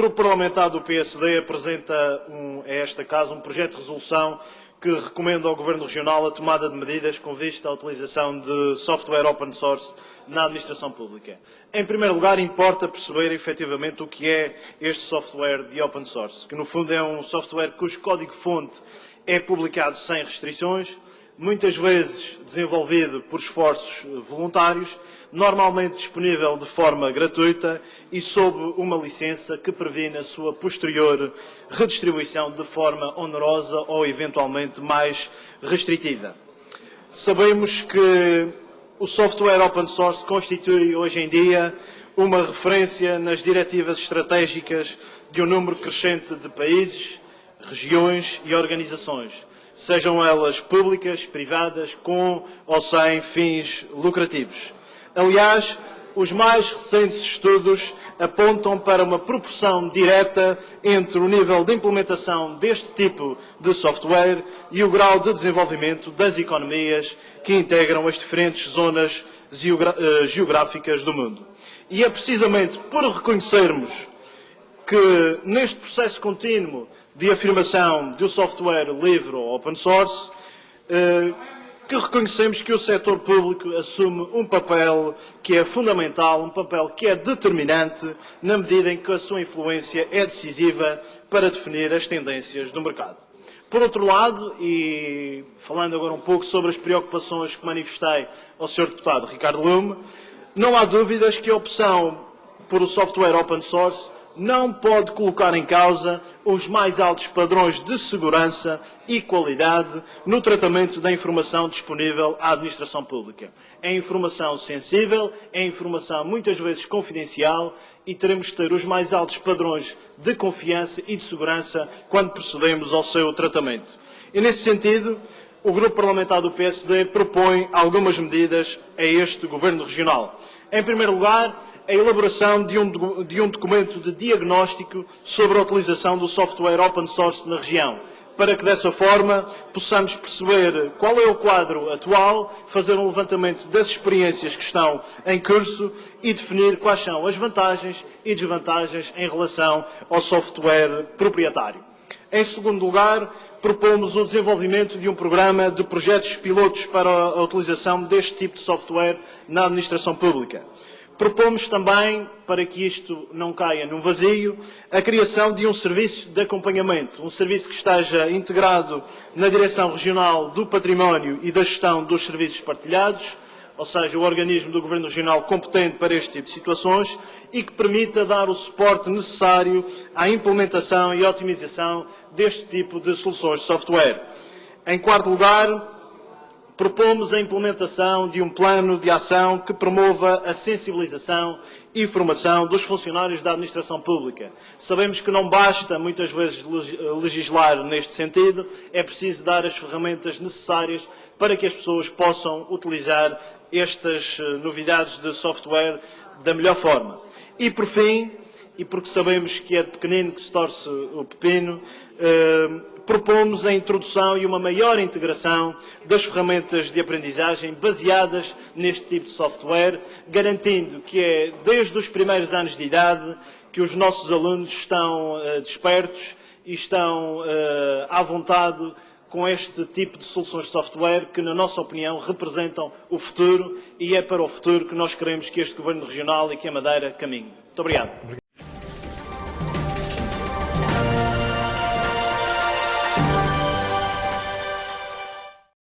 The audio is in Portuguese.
Grupo Parlamentar do PSD apresenta, a esta casa, um projeto de resolução que recomenda ao Governo Regional a tomada de medidas com vista à utilização de software open source na administração pública. Em primeiro lugar, importa perceber efetivamente o que é este software de open source, que no fundo é um software cujo código-fonte é publicado sem restrições, muitas vezes desenvolvido por esforços voluntários, normalmente disponível de forma gratuita e sob uma licença que previne a sua posterior redistribuição de forma onerosa ou eventualmente mais restritiva. Sabemos que o software open source constitui hoje em dia uma referência nas diretivas estratégicas de um número crescente de países, regiões e organizações, sejam elas públicas, privadas, com ou sem fins lucrativos. Aliás, os mais recentes estudos apontam para uma proporção direta entre o nível de implementação deste tipo de software e o grau de desenvolvimento das economias que integram as diferentes zonas geográficas do mundo. E é precisamente por reconhecermos que neste processo contínuo de afirmação do software livre ou open source, que reconhecemos que o setor público assume um papel que é fundamental, um papel que é determinante, na medida em que a sua influência é decisiva para definir as tendências do mercado. Por outro lado, e falando agora um pouco sobre as preocupações que manifestei ao Sr. Deputado Ricardo Lume, não há dúvidas que a opção por o software open source não pode colocar em causa os mais altos padrões de segurança e qualidade no tratamento da informação disponível à administração pública. É informação sensível, é informação muitas vezes confidencial e teremos de ter os mais altos padrões de confiança e de segurança quando procedemos ao seu tratamento. E nesse sentido, o Grupo Parlamentar do PSD propõe algumas medidas a este Governo Regional. Em primeiro lugar, a elaboração de um documento de diagnóstico sobre a utilização do software open source na região, para que dessa forma possamos perceber qual é o quadro atual, fazer um levantamento das experiências que estão em curso e definir quais são as vantagens e desvantagens em relação ao software proprietário. Em segundo lugar, propomos o desenvolvimento de um programa de projetos pilotos para a utilização deste tipo de software na administração pública. Propomos também, para que isto não caia num vazio, a criação de um serviço de acompanhamento, um serviço que esteja integrado na Direção Regional do Património e da Gestão dos Serviços Partilhados, ou seja, o organismo do Governo Regional competente para este tipo de situações, e que permita dar o suporte necessário à implementação e otimização deste tipo de soluções de software. Em quarto lugar, propomos a implementação de um plano de ação que promova a sensibilização e formação dos funcionários da administração pública. Sabemos que não basta, muitas vezes, legislar neste sentido, é preciso dar as ferramentas necessárias para que as pessoas possam utilizar estas novidades de software da melhor forma. E, por fim, e porque sabemos que é de pequenino que se torce o pepino, propomos a introdução e uma maior integração das ferramentas de aprendizagem baseadas neste tipo de software, garantindo que é desde os primeiros anos de idade que os nossos alunos estão despertos e estão à vontade com este tipo de soluções de software que, na nossa opinião, representam o futuro e é para o futuro que nós queremos que este Governo Regional e que a Madeira caminhe. Muito obrigado.